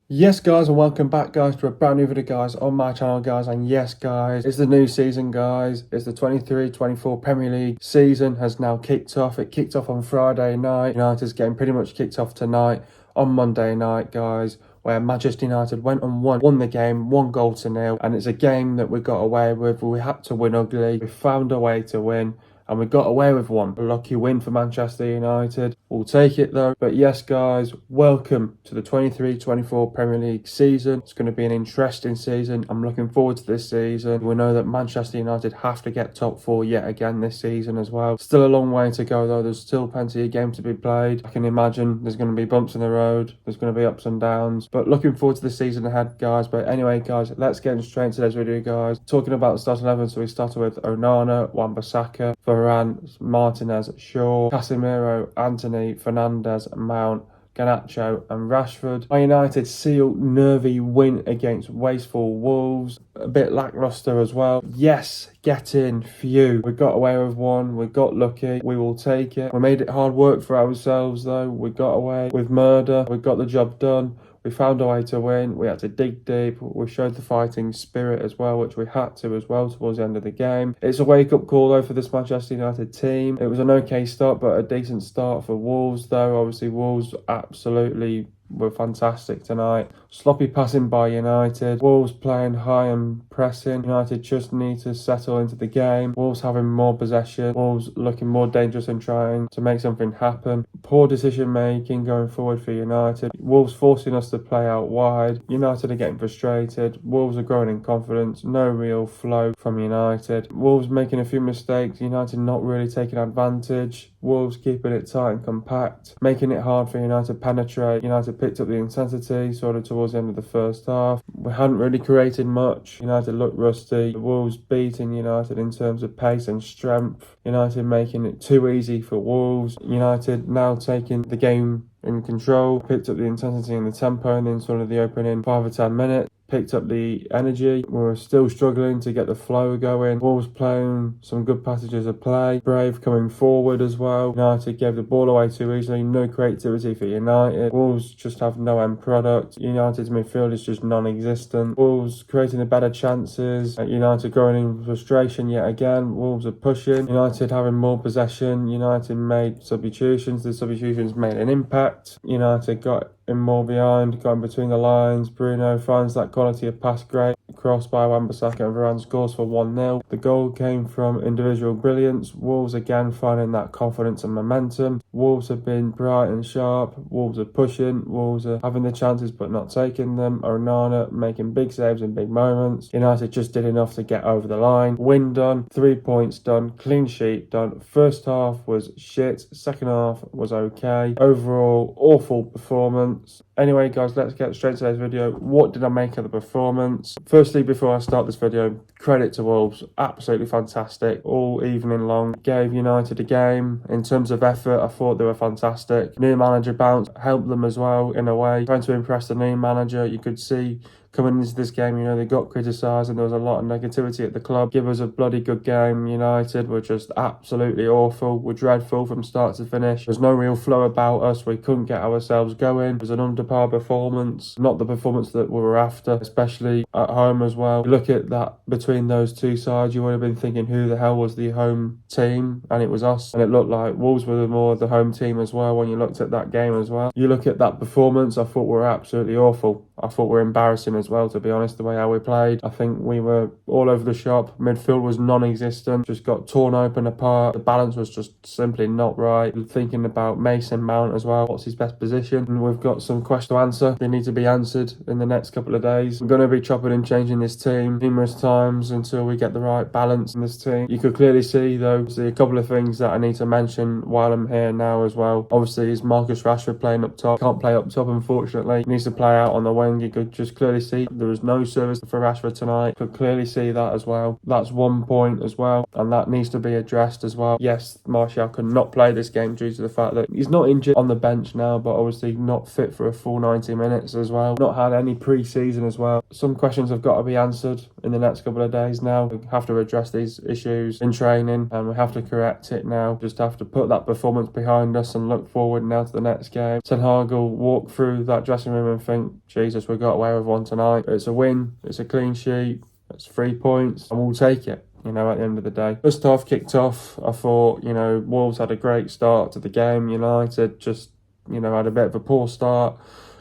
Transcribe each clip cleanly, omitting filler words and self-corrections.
Yes guys, and welcome back guys to a brand new video guys on my channel guys. And yes guys, it's the new season guys. It's the 23-24 Premier League season has now kicked off. It kicked off on Friday night. United's game pretty much kicked off tonight on Monday night guys, where Manchester United went and won the game 1-0, and it's a game that we got away with. We had to win ugly. We found a way to win, and we got away with one. A lucky win for Manchester United. We'll take it though. But yes guys, welcome to the 23-24 Premier League season. It's going to be an interesting season. I'm looking forward to this season. We know that Manchester United have to get top 4 yet again this season as well. Still a long way to go though. There's still plenty of games to be played. I can imagine there's going to be bumps in the road. There's going to be ups and downs. But looking forward to the season ahead guys. But anyway guys, let's get straight into today's video guys. Talking about the starting 11. So we started with Onana, Wan-Bissaka, Varane, Martinez, Shaw, Casemiro, Anthony, Fernandes, Mount, Garnacho and Rashford. Man United sealed Nervy win against Wasteful Wolves. A bit lacklustre as well. Yes, get in, Phew. We got away with one. We got lucky. We will take it. We made it hard work for ourselves though. We got away with murder. We got the job done. We found a way to win. We had to dig deep. We showed the fighting spirit as well, which we had to as well towards the end of the game. It's a wake-up call though for this Manchester United team. It was an okay start, but a decent start for Wolves though. Obviously, Wolves absolutely were fantastic tonight. Sloppy passing by United. Wolves playing high and pressing. United just need to settle into the game. Wolves having more possession. Wolves looking more dangerous and trying to make something happen. Poor decision making going forward for United. Wolves forcing us to play out wide. United are getting frustrated. Wolves are growing in confidence. No real flow from United. Wolves making a few mistakes. United not really taking advantage. Wolves keeping it tight and compact, making it hard for United to penetrate. United picked up the intensity sort of towards the end of the first half. We hadn't really created much. United looked rusty. The Wolves beating United in terms of pace and strength. United making it too easy for Wolves. United now taking the game in control, picked up the intensity and the tempo, and then sort of the opening 5 or 10 minutes. Picked up the energy. We were still struggling to get the flow going. Wolves playing some good passages of play. Brave coming forward as well. United gave the ball away too easily. No creativity for United. Wolves just have no end product. United's midfield is just non-existent. Wolves creating the better chances. United growing in frustration yet again. Wolves are pushing. United having more possession. United made substitutions. The substitutions made an impact. United got in more behind, got in between the lines. Bruno finds that quality of pass great. Cross by Wan-Bissaka and Varane scores for 1-0. The goal came from individual brilliance. Wolves again finding that confidence and momentum. Wolves have been bright and sharp. Wolves are pushing. Wolves are having the chances but not taking them. Onana making big saves in big moments. United just did enough to get over the line. Win done. 3 points done. Clean sheet done. First half was shit. Second half was okay. Overall, awful performance. Anyway guys, let's get straight to today's video. What did I make of the performance? Firstly, before I start this video, credit to Wolves. Absolutely fantastic. All evening long. Gave United a game. In terms of effort, I thought they were fantastic. New manager bounce helped them as well in a way. Trying to impress the new manager. You could see coming into this game, they got criticised and there was a lot of negativity at the club. Give us a bloody good game. United were just absolutely awful. We're dreadful from start to finish. There's no real flow about us. We couldn't get ourselves going. It was an under par performance. Not the performance that we were after, especially at home as well. You look at that between those two sides, you would have been thinking who the hell was the home team, and it was us. And it looked like Wolves were more the home team as well when you looked at that game as well. You look at that performance, I thought we were absolutely awful. I thought we were embarrassing as well, to be honest, the way how we played. I think we were all over the shop. Midfield was non-existent, just got torn open apart. The balance was just simply not right. Thinking about Mason Mount as well. What's his best position? And we've got some questions to answer. They need to be answered in the next couple of days. I'm going to be chopping and changing this team numerous times until we get the right balance in this team. You could clearly see, though, a couple of things that I need to mention while I'm here now as well. Obviously, is Marcus Rashford playing up top. Can't play up top, unfortunately. He needs to play out on the wing. and you could just clearly see there was no service for Rashford tonight. Could clearly see that as well. That's one point as well, and that needs to be addressed as well. Yes, Martial could not play this game due to the fact that he's not injured on the bench now, but obviously not fit for a full 90 minutes as well. Not had any pre-season as well. Some questions have got to be answered in the next couple of days now. We have to address these issues in training, and we have to correct it now. Just have to put that performance behind us and look forward now to the next game. Ten Hag will walk through that dressing room and think, Jesus, we got away with one tonight. It's a win, it's a clean sheet, it's 3 points, and we'll take it, you know, at the end of the day. First half kicked off, I thought, you know, Wolves had a great start to the game. United just, you know, had a bit of a poor start.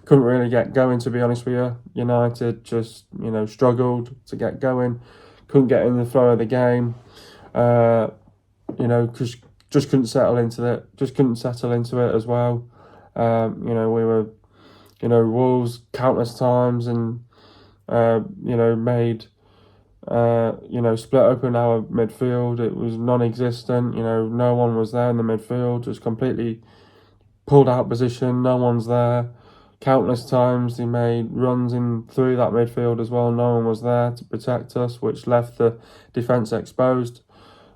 Couldn't really get going, to be honest with you. United just, you know, struggled to get going. Couldn't get in the flow of the game. You know, just couldn't settle into it. Just couldn't settle into it as well. You know, we were, you know, Wolves countless times and, you know, made, you know, split open our midfield. It was non-existent. You know, no one was there in the midfield. Just completely pulled out position. No one's there. Countless times he made runs in through that midfield as well. No one was there to protect us, which left the defence exposed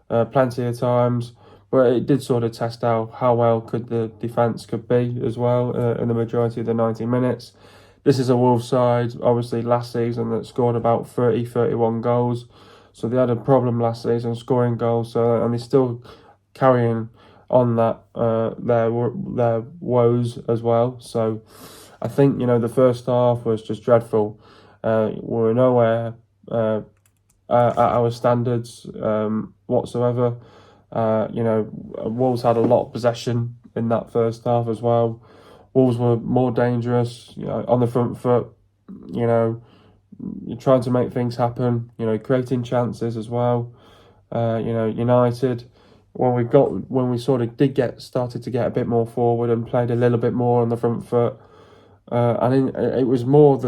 plenty of times. But it did sort of test out how well could the defence could be as well in the majority of the 90 minutes. This is a Wolves side, obviously last season, that scored about 31 goals. So they had a problem last season scoring goals, so, and they're still carrying on that their woes as well. So I think, you know, the first half was just dreadful. We were nowhere at our standards whatsoever. You know, Wolves had a lot of possession in that first half as well. Wolves were more dangerous, you know, on the front foot. You know, you're trying to make things happen. You know, creating chances as well. You know, United, when we sort of started to get a bit more forward and played a little bit more on the front foot. And it was more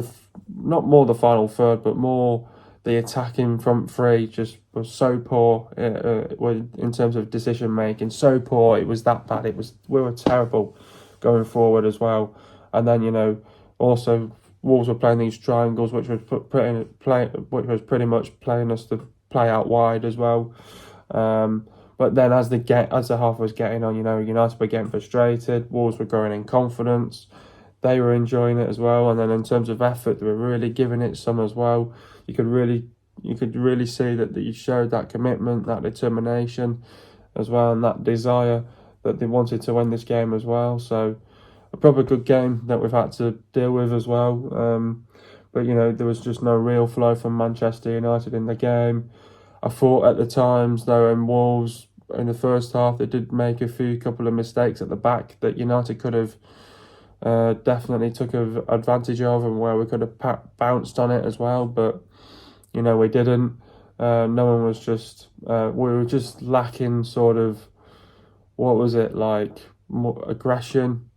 not more the final third, but more the attacking front three just was so poor in terms of decision making. So poor, it was that bad. We were terrible going forward as well. And then, you know, also Wolves were playing these triangles, which was pretty much playing us to play out wide as well. But then as the half was getting on, you know, United were getting frustrated. Wolves were growing in confidence. They were enjoying it as well, and then in terms of effort, they were really giving it some as well. You could really see that you showed that commitment, that determination as well, and that desire that they wanted to win this game as well. So a proper good game that we've had to deal with as well. But, you know, there was just no real flow from Manchester United in the game. I thought at the times, though, in Wolves, in the first half, they did make a couple of mistakes at the back that United could have definitely took advantage of, and where we could have bounced on it as well, but, you know, we didn't. No one was just, we were just lacking sort of, what was it, like, more aggression,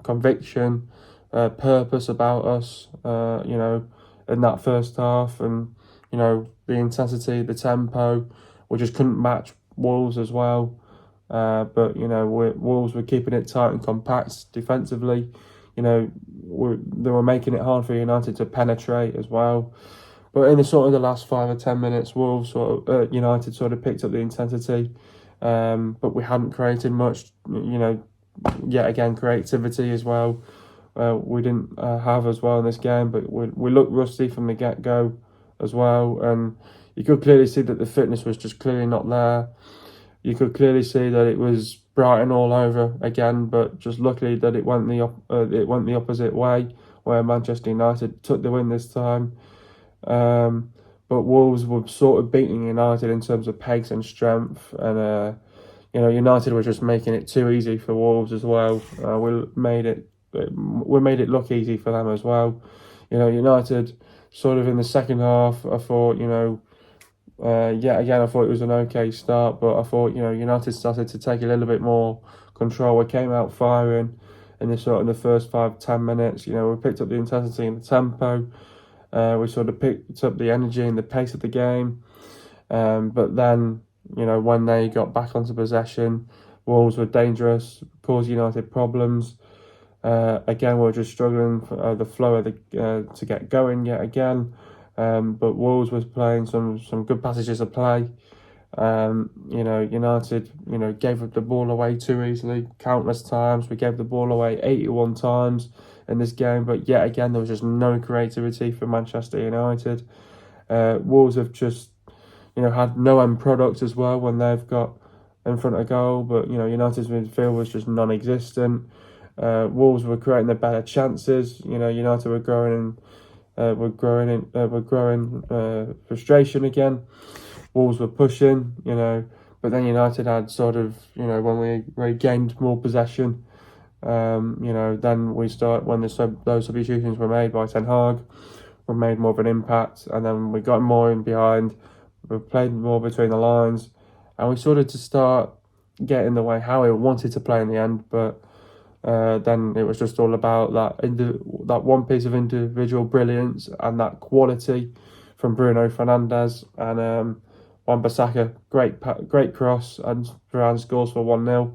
conviction, purpose about us, you know, in that first half. And, you know, the intensity, the tempo, we just couldn't match Wolves as well. But, you know, Wolves were keeping it tight and compact defensively. You know, they were making it hard for United to penetrate as well. But in the last 5 or 10 minutes, United sort of picked up the intensity. But we hadn't created much, you know, yet again, creativity as well. We didn't have as well in this game, but we looked rusty from the get-go as well. And you could clearly see that the fitness was just clearly not there. You could clearly see that it was Brighton all over again, but just luckily that it went the opposite way, where Manchester United took the win this time. But Wolves were sort of beating United in terms of pace and strength, and you know, United were just making it too easy for Wolves as well. We made it look easy for them as well. You know, United sort of in the second half, I thought, you know, yet again, I thought it was an okay start, but I thought, you know, United started to take a little bit more control. We came out firing in the first 5-10 minutes. You know, we picked up the intensity and the tempo. We sort of picked up the energy and the pace of the game. But then, you know, when they got back onto possession, Wolves were dangerous, caused United problems. Again, we're just struggling for the flow of to get going yet again. But Wolves was playing some good passages of play. United, gave the ball away too easily, countless times. We gave the ball away 81 times in this game, but yet again, there was just no creativity for Manchester United. Wolves have just, had no end product as well when they've got in front of goal, but, United's midfield was just non-existent. Wolves were creating the better chances. United were growing frustration again. Wolves were pushing, but then United had sort of, when we regained more possession, then when those substitutions were made by Ten Hag, we made more of an impact, and then we got more in behind, we played more between the lines, and we sort of to start getting the way how we wanted to play in the end, but then it was just all about that one piece of individual brilliance and that quality from Bruno Fernandes and Wan-Bissaka, great cross, and Varane scores for 1-0.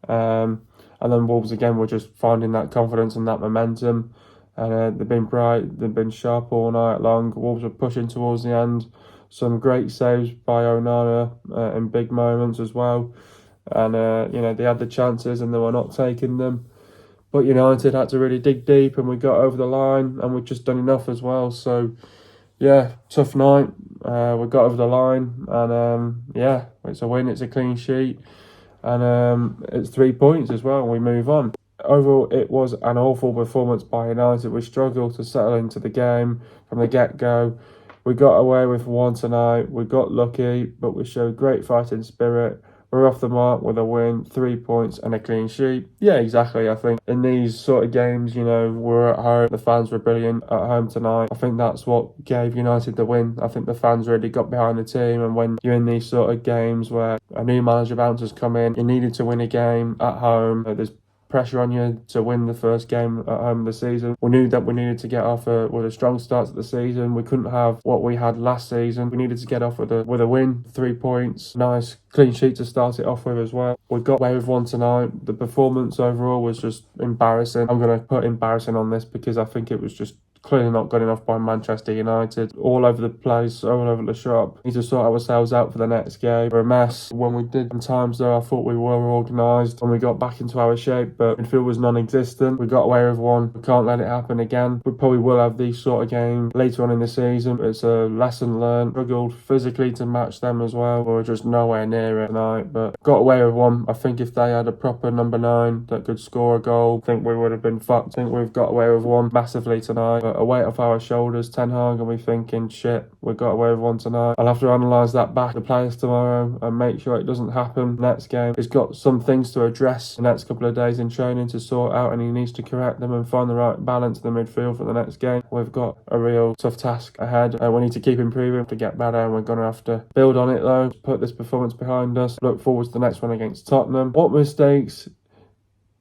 And then Wolves again were just finding that confidence and that momentum, and they've been bright, they've been sharp all night long. Wolves were pushing towards the end, some great saves by Onana in big moments as well, and they had the chances and they were not taking them. But United had to really dig deep, and we got over the line, and we've just done enough as well. So yeah, tough night. We got over the line, and it's a win, it's a clean sheet, and it's 3 points as well, and we move on. Overall, it was an awful performance by United. We struggled to settle into the game from the get-go. We got away with one tonight, we got lucky, but we showed great fighting spirit. We're off the mark with a win, 3 points and a clean sheet. Yeah, exactly. I think in these sort of games, we're at home. The fans were brilliant at home tonight. I think that's what gave United the win. I think the fans really got behind the team. And when you're in these sort of games where a new manager bounces come in, you needed to win a game at home. There's pressure on you to win the first game at home of the season. We knew that we needed to get off with a strong start to the season. We couldn't have what we had last season. We needed to get off with a win, 3 points, nice clean sheet to start it off with as well. We got away with one tonight. The performance overall was just embarrassing. I'm going to put embarrassing on this because I think it was just clearly not good enough by Manchester United. All over the place, all over the shop. Need to sort ourselves out for the next game. We're a mess. When we did in times though, I thought we were organised when we got back into our shape, but midfield was non-existent. We got away with one. We can't let it happen again. We probably will have these sort of games later on in the season. It's a lesson learned. Struggled physically to match them as well. We were just nowhere near it tonight, but got away with one. I think if they had a proper number 9 that could score a goal, I think we would have been fucked. I think we've got away with one massively tonight. But a weight off our shoulders, Ten Hag, and we thinking, shit, we got away with one tonight. I'll have to analyse that back to the players tomorrow and make sure it doesn't happen next game. He's got some things to address the next couple of days in training to sort out, and he needs to correct them and find the right balance in the midfield for the next game. We've got a real tough task ahead. We need to keep improving to get better, and we're going to have to build on it though, put this performance behind us, look forward to the next one against Tottenham. What mistakes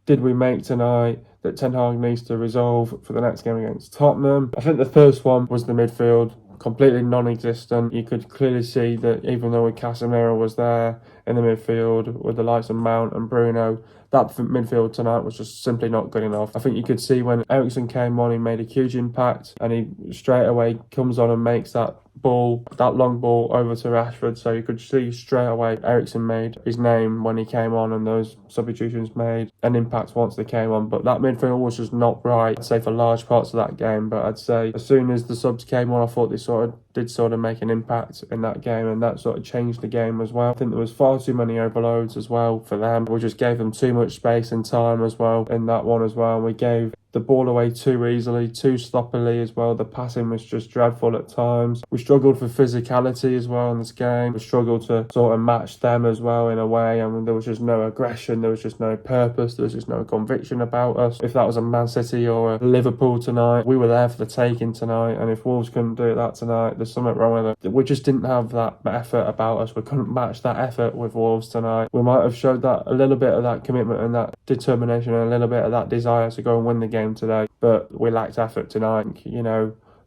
did we make tonight that Ten Hag needs to resolve for the next game against Tottenham? I think the first one was the midfield, completely non-existent. You could clearly see that even though Casemiro was there in the midfield with the likes of Mount and Bruno, that midfield tonight was just simply not good enough. I think you could see when Eriksen came on, he made a huge impact, and he straight away comes on and makes that long ball over to Rashford. So you could see straight away Eriksen made his name when he came on, and those substitutions made an impact once they came on. But that midfield was just not right, I'd say, for large parts of that game. But I'd say as soon as the subs came on, I thought they did make an impact in that game, and that sort of changed the game as well. I think there was far too many overloads as well for them. We just gave them too much space and time as well in that one as well. And we gave the ball away too easily, too sloppily as well. The passing was just dreadful at times. We struggled for physicality as well in this game. We struggled to sort of match them as well in a way. I mean, there was just no aggression, there was just no purpose, there was just no conviction about us. If that was a Man City or a Liverpool tonight, we were there for the taking tonight. And if Wolves couldn't do that tonight, there's something wrong with it. We just didn't have that effort about us. We couldn't match that effort with Wolves tonight. We might have showed that a little bit of that commitment and that determination and a little bit of that desire to go and win the game today, but we lacked effort tonight.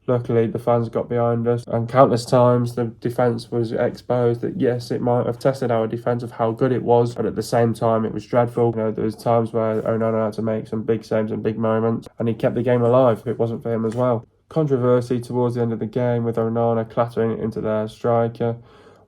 Luckily, the fans got behind us, and countless times the defence was exposed that yes, it might have tested our defence of how good it was, but at the same time, it was dreadful. You know, there was times where Onana had to make some big saves and big moments, and he kept the game alive if it wasn't for him as well. Controversy towards the end of the game with Onana clattering it into their striker.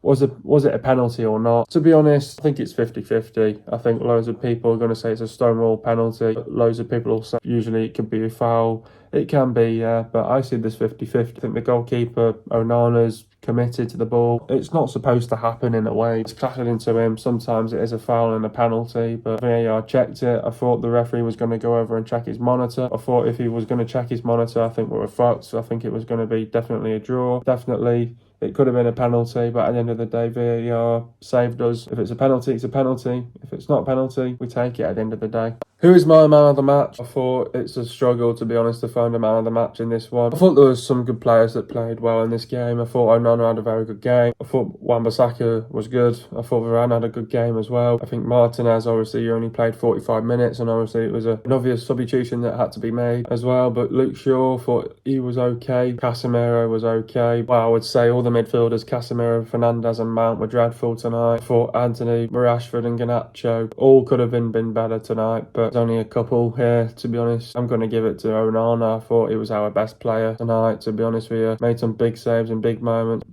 Was it a penalty or not? To be honest, I think it's 50-50. I think loads of people are going to say it's a stonewall penalty. Loads of people will say usually it could be a foul. It can be, yeah, but I see this 50-50. I think the goalkeeper, Onana's committed to the ball. It's not supposed to happen in a way. It's clattered into him. Sometimes it is a foul and a penalty, but VAR checked it. I thought the referee was going to go over and check his monitor. I thought if he was going to check his monitor, I think we were fucked. I think it was going to be definitely a draw. Definitely. It could have been a penalty, but at the end of the day, VAR saved us. If it's a penalty, it's a penalty. If it's not a penalty, we take it at the end of the day. Who is my man of the match? I thought it's a struggle, to be honest, to find a man of the match in this one. I thought there was some good players that played well in this game. I thought Onana had a very good game. I thought Wan-Bissaka was good. I thought Varane had a good game as well. I think Martinez, obviously, only played 45 minutes, and obviously it was an obvious substitution that had to be made as well. But Luke Shaw, thought he was okay. Casemiro was okay. Well, I would say all the midfielders, Casemiro, Fernandes and Mount, were dreadful tonight. I thought Anthony, Rashford and Garnacho all could have been better tonight, but there's only a couple here, to be honest. I'm going to give it to Onana. I thought he was our best player tonight, to be honest with you. Made some big saves and big moments.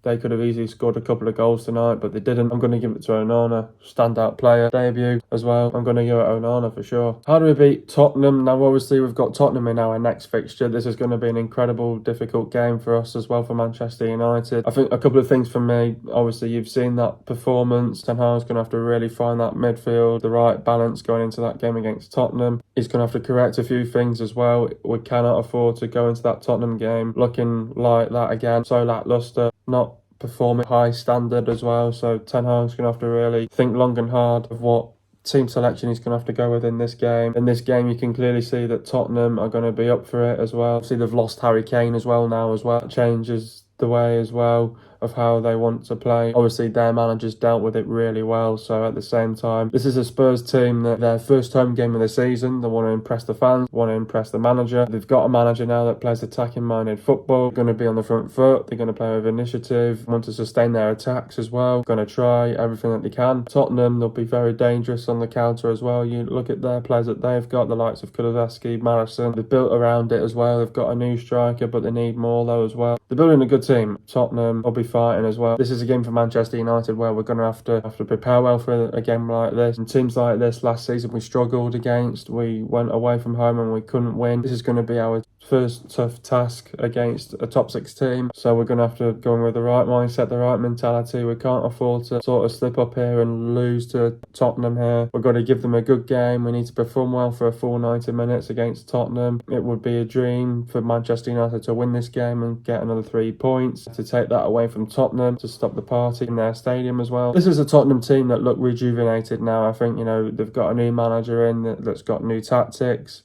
They could have easily scored a couple of goals tonight, but they didn't. I'm going to give it to Onana. Standout player. Debut as well. I'm going to give it Onana for sure. How do we beat Tottenham? Now, obviously, we've got Tottenham in our next fixture. This is going to be an incredible, difficult game for us as well, for Manchester United. I think a couple of things from me. Obviously, you've seen that performance. Ten Hag's going to have to really find that midfield, the right balance going into that game against Tottenham. He's going to have to correct a few things as well. We cannot afford to go into that Tottenham game looking like that again. So lacklustre, not performing high standard as well. So Ten Hag's going to have to really think long and hard of what team selection he's going to have to go with in this game. In this game, you can clearly see that Tottenham are going to be up for it as well. See, they've lost Harry Kane as well now as well. That changes the way as well of how they want to play. Obviously, their managers dealt with it really well. So at the same time, this is a Spurs team that their first home game of the season. They want to impress the fans, want to impress the manager. They've got a manager now that plays attacking-minded football. They're going to be on the front foot. They're going to play with initiative, want to sustain their attacks as well. Going to try everything that they can. Tottenham, they'll be very dangerous on the counter as well. You look at their players that they've got, the likes of Kulusevski, Madison. They've built around it as well. They've got a new striker, but they need more though as well. They're building a good team. Tottenham will be fighting as well. This is a game for Manchester United where we're going to have to prepare well for a game like this. And teams like this last season we struggled against. We went away from home and we couldn't win. This is going to be our first tough task against a top 6 team. So we're going to have to go in with the right mindset, the right mentality. We can't afford to sort of slip up here and lose to Tottenham here. We've got to give them a good game. We need to perform well for a full 90 minutes against Tottenham. It would be a dream for Manchester United to win this game and get another 3 points, to take that away from Tottenham, to stop the party in their stadium as well. This is a Tottenham team that look rejuvenated now. I think, you know, they've got a new manager in that's got new tactics,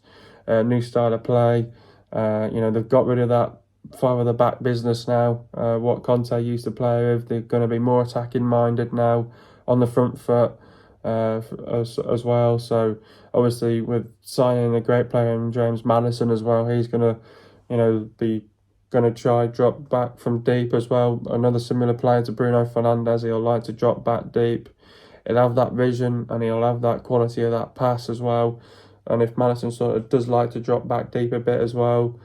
new style of play. You know, they've got rid of that five at the back business now, what Conte used to play with. They're going to be more attacking minded now, on the front foot as well. So obviously with signing a great player in James Maddison as well, he's going to, you know, be going to try drop back from deep as well. Another similar player to Bruno Fernandes. He'll like to drop back deep. He'll have that vision and he'll have that quality of that pass as well. And if Maddison sort of does like to drop back deep a bit as well,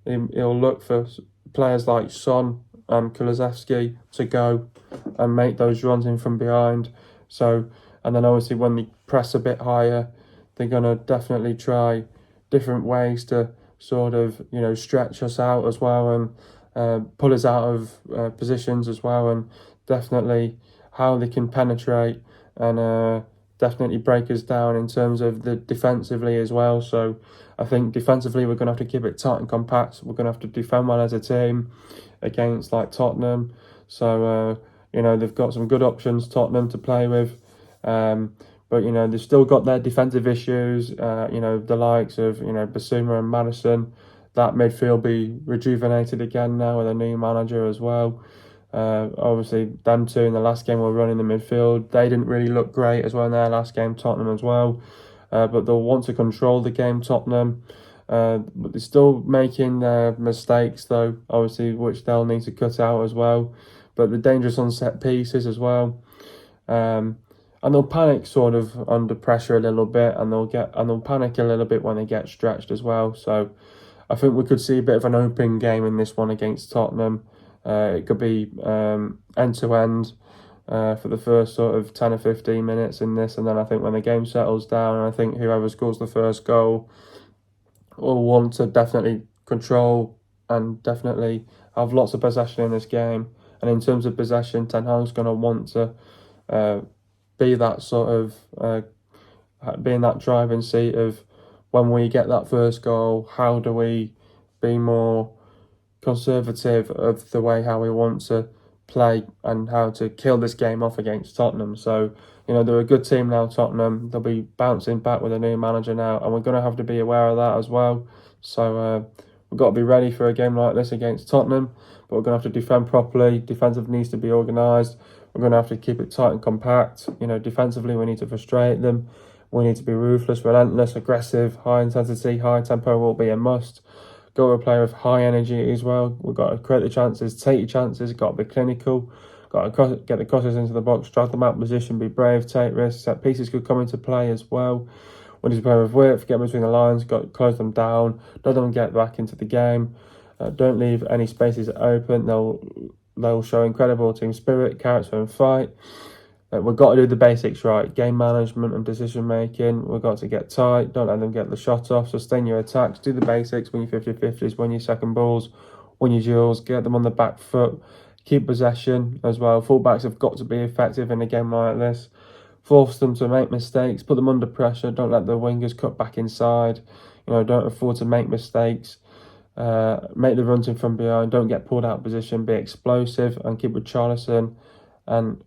he'll look for players like Son and Kulusevski to go and make those runs in from behind. So, and then obviously when they press a bit higher, they're going to definitely try different ways to sort of, you know, stretch us out as well and pull us out of positions as well, and definitely how they can penetrate and definitely break us down in terms of the defensively as well. So I think defensively we're going to have to keep it tight and compact. We're going to have to defend well as a team against like Tottenham. So you know, they've got some good options, Tottenham, to play with. But, you know, they've still got their defensive issues, you know, the likes of, you know, Basuma and Madison. That midfield be rejuvenated again now with a new manager as well. Obviously, them two in the last game were running the midfield. They didn't really look great as well in their last game, Tottenham as well. But they'll want to control the game, Tottenham. But they're still making their mistakes, though, obviously, which they'll need to cut out as well. But they're dangerous on set pieces as well. And they'll panic sort of under pressure a little bit, and they'll panic a little bit when they get stretched as well. So I think we could see a bit of an open game in this one against Tottenham. It could be end to end for the first sort of 10 or 15 minutes in this, and then I think when the game settles down, I think whoever scores the first goal will want to definitely control and definitely have lots of possession in this game. And in terms of possession, Ten Hag's going to want to be that sort of be in that driving seat of when we get that first goal, how do we be more conservative of the way how we want to play and how to kill this game off against Tottenham. So, they're a good team now, Tottenham. They'll be bouncing back with a new manager now, and we're going to have to be aware of that as well. So we've got to be ready for a game like this against Tottenham, but we're going to have to defend properly. Defensive needs to be organised. We're going to have to keep it tight and compact. Defensively, we need to frustrate them. We need to be ruthless, relentless, aggressive, high intensity, high tempo will be a must. Got to play with high energy as well. We've got to create the chances, take your chances, got to be clinical, got to get the crosses into the box, drive them out of position, be brave, take risks. Set pieces could come into play as well. We need to play with width, get between the lines, got to close them down, don't let them get back into the game. Don't leave any spaces open. They'll show incredible team spirit, character and fight. We've got to do the basics right. Game management and decision making. We've got to get tight. Don't let them get the shot off. Sustain your attacks. Do the basics. Win your 50-50s. Win your second balls. Win your duels. Get them on the back foot. Keep possession as well. Fullbacks have got to be effective in a game like this. Force them to make mistakes. Put them under pressure. Don't let the wingers cut back inside. Don't afford to make mistakes. Make the runs in from behind. Don't get pulled out of position. Be explosive and keep with Charlison and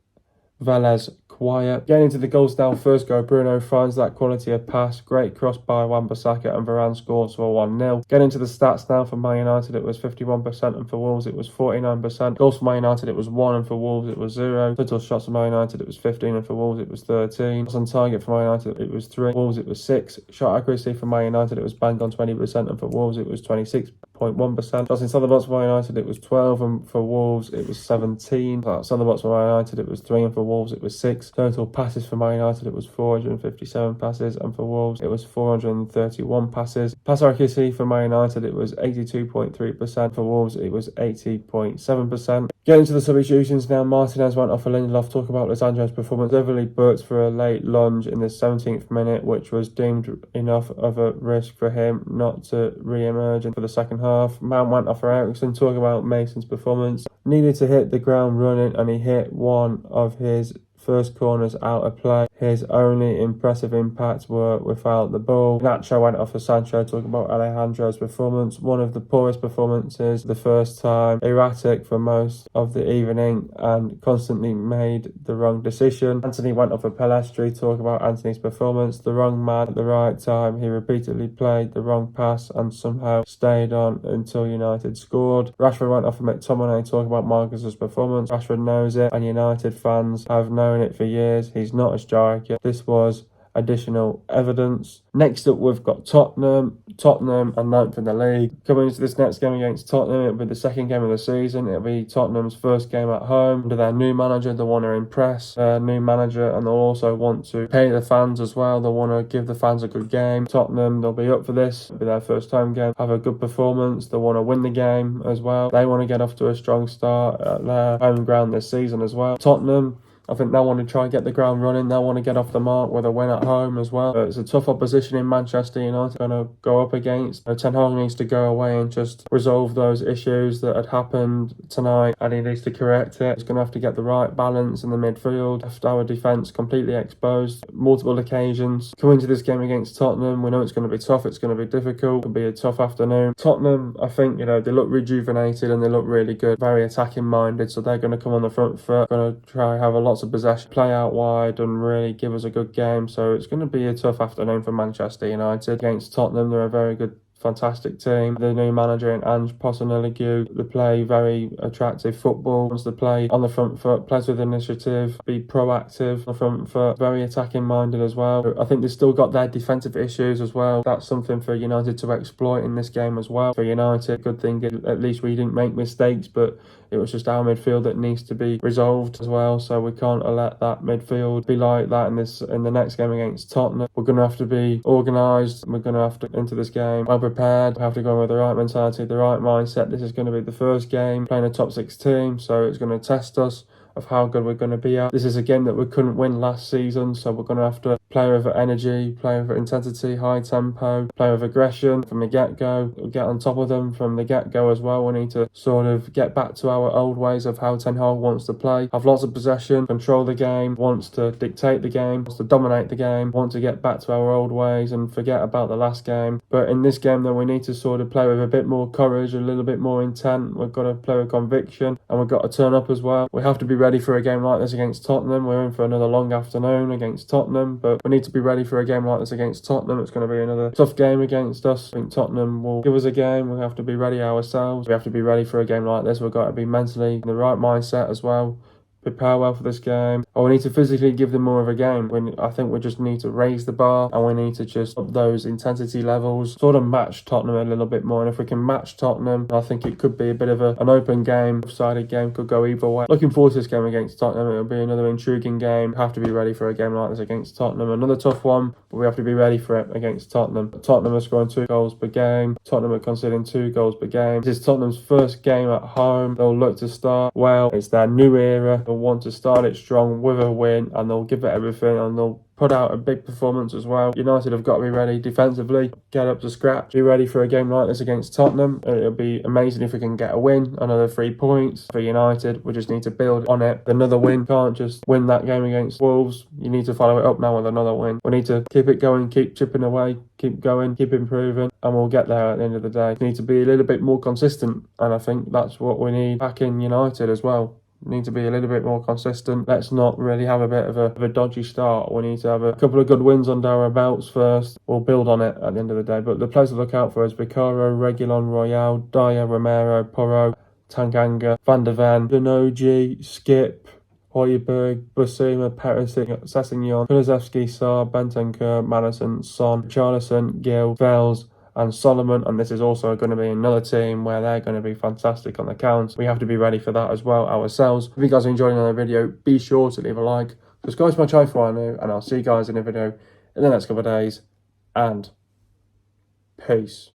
Velez quiet. Getting into the goals now, first go, Bruno finds that quality of pass. Great cross by Wan-Bissaka and Varane scores for 1-0. Getting into the stats now, for Man United it was 51% and for Wolves it was 49%. Goals for Man United it was 1 and for Wolves it was 0. Total shots for Man United it was 15 and for Wolves it was 13. Shots on target for Man United it was 3. Wolves it was 6. Shot accuracy for Man United it was bang on 20% and for Wolves it was 26.1%. Shots inside the box for Man United it was 12 and for Wolves it was 17. Outside the box for Man United it was 3 and for Wolves it was 6. Total passes for Man United it was 457 passes and for Wolves it was 431 passes. Pass accuracy for Man United it was 82.3%. For Wolves it was 80.7%. Getting to the substitutions now, Martinez went off for Lindelof. Talk about Lisandro's performance. Heavily booked for a late lunge in the 17th minute, which was deemed enough of a risk for him not to re-emerge for the second half. Mount went off for Ericsson. Talk about Mason's performance. Needed to hit the ground running, and he hit one of his first corners out of play. His only impressive impacts were without the ball. Nacho went off for Sancho. Talking about Alejandro's performance. One of the poorest performances the first time. Erratic for most of the evening and constantly made the wrong decision. Anthony went off for Pelestri. Talk about Anthony's performance. The wrong man at the right time. He repeatedly played the wrong pass and somehow stayed on until United scored. Rashford went off for McTominay. Talk about Marcus's performance. Rashford knows it and United fans have known it for years. He's not a striker. This was additional evidence. Next up, we've got Tottenham and 9th in the league. Coming into this next game against Tottenham, it'll be the second game of the season. It'll be Tottenham's first game at home under their new manager. They want to impress their new manager, and they'll also want to pay the fans as well. They want to give the fans a good game. Tottenham, they'll be up for this. It'll be their first home game. Have a good performance. They want to win the game as well. They want to get off to a strong start at their home ground this season as well. Tottenham, I think they'll want to try and get the ground running. They'll want to get off the mark with a win at home as well. It's a tough opposition in Manchester United going to go up against. Ten Hag needs to go away and just resolve those issues that had happened tonight, and he needs to correct it. He's going to have to get the right balance in the midfield. Left our defence completely exposed. Multiple occasions. Coming into this game against Tottenham, we know it's going to be tough. It's going to be difficult. It'll be a tough afternoon. Tottenham, I think, they look rejuvenated and they look really good. Very attacking minded, so they're going to come on the front foot. Going to try and have a lot of possession, play out wide and really give us a good game. So it's going to be a tough afternoon for Manchester United against Tottenham. They're a very good fantastic team. The new manager in Ange Postecoglou, they play very attractive football, wants to play on the front foot, plays with initiative, be proactive on the front foot, very attacking minded as well. I think they've still got their defensive issues as well. That's something for United to exploit in this game as well. For United, good thing at least we didn't make mistakes, but it was just our midfield that needs to be resolved as well. So we can't let that midfield be like that in the next game against Tottenham. We're going to have to be organised. We're going to have to into this game well prepared. We have to go in with the right mentality, the right mindset. This is going to be the first game playing a top 6 team, so it's going to test us of how good we're going to be at. This is a game that we couldn't win last season, so we're going to have to play with energy, play with intensity, high tempo, play with aggression from the get-go, get on top of them from the get-go as well. We need to sort of get back to our old ways of how Ten Hag wants to play, have lots of possession, control the game, wants to dictate the game, wants to dominate the game, want to get back to our old ways and forget about the last game. But in this game though, we need to sort of play with a bit more courage, a little bit more intent. We've got to play with conviction, and we've got to turn up as well. We have to be ready for a game like this against Tottenham. We're in for another long afternoon against Tottenham, but we need to be ready for a game like this against Tottenham. It's going to be another tough game against us. I think Tottenham will give us a game. We have to be ready ourselves. We have to be ready for a game like this. We've got to be mentally in the right mindset as well. Prepare well for this game. Or we need to physically give them more of a game. I think we just need to raise the bar, and we need to just up those intensity levels, sort of match Tottenham a little bit more. And if we can match Tottenham, I think it could be a bit of an open game, sided game, could go either way. Looking forward to this game against Tottenham. It'll be another intriguing game. Have to be ready for a game like this against Tottenham. Another tough one, but we have to be ready for it against Tottenham. Tottenham are scoring 2 goals per game. Tottenham are conceding 2 goals per game. This is Tottenham's first game at home. They'll look to start well. It's their new era. They'll want to start it strong with a win, and they'll give it everything, and they'll put out a big performance as well. United have got to be ready defensively, get up to scratch, be ready for a game like this against Tottenham. It'll be amazing if we can get a win, another 3 points for United. We just need to build on it. Another win, can't just win that game against Wolves. You need to follow it up now with another win. We need to keep it going, keep chipping away, keep going, keep improving, and we'll get there at the end of the day. We need to be a little bit more consistent, and I think that's what we need back in United as well. Need to be a little bit more consistent. Let's not really have a bit of a dodgy start. We need to have a couple of good wins under our belts first. We'll build on it at the end of the day. But the players to look out for is Vicaro, Reguilon, Royale, Dyer, Romero, Porro, Tanganga, Van der Ven, Denoji, Skip, Højbjerg, Busuma, Perisic, Sessegnon, Kulusevski, Sarr, Bentancur, Madison, Son, Richarlison, Gill, Vels, and Solomon. And this is also going to be another team where they're going to be fantastic on the counts. We have to be ready for that as well ourselves. If you guys are enjoying another video, be sure to leave a like, subscribe to my channel if you are new, and I'll see you guys in a video in the next couple of days, and peace.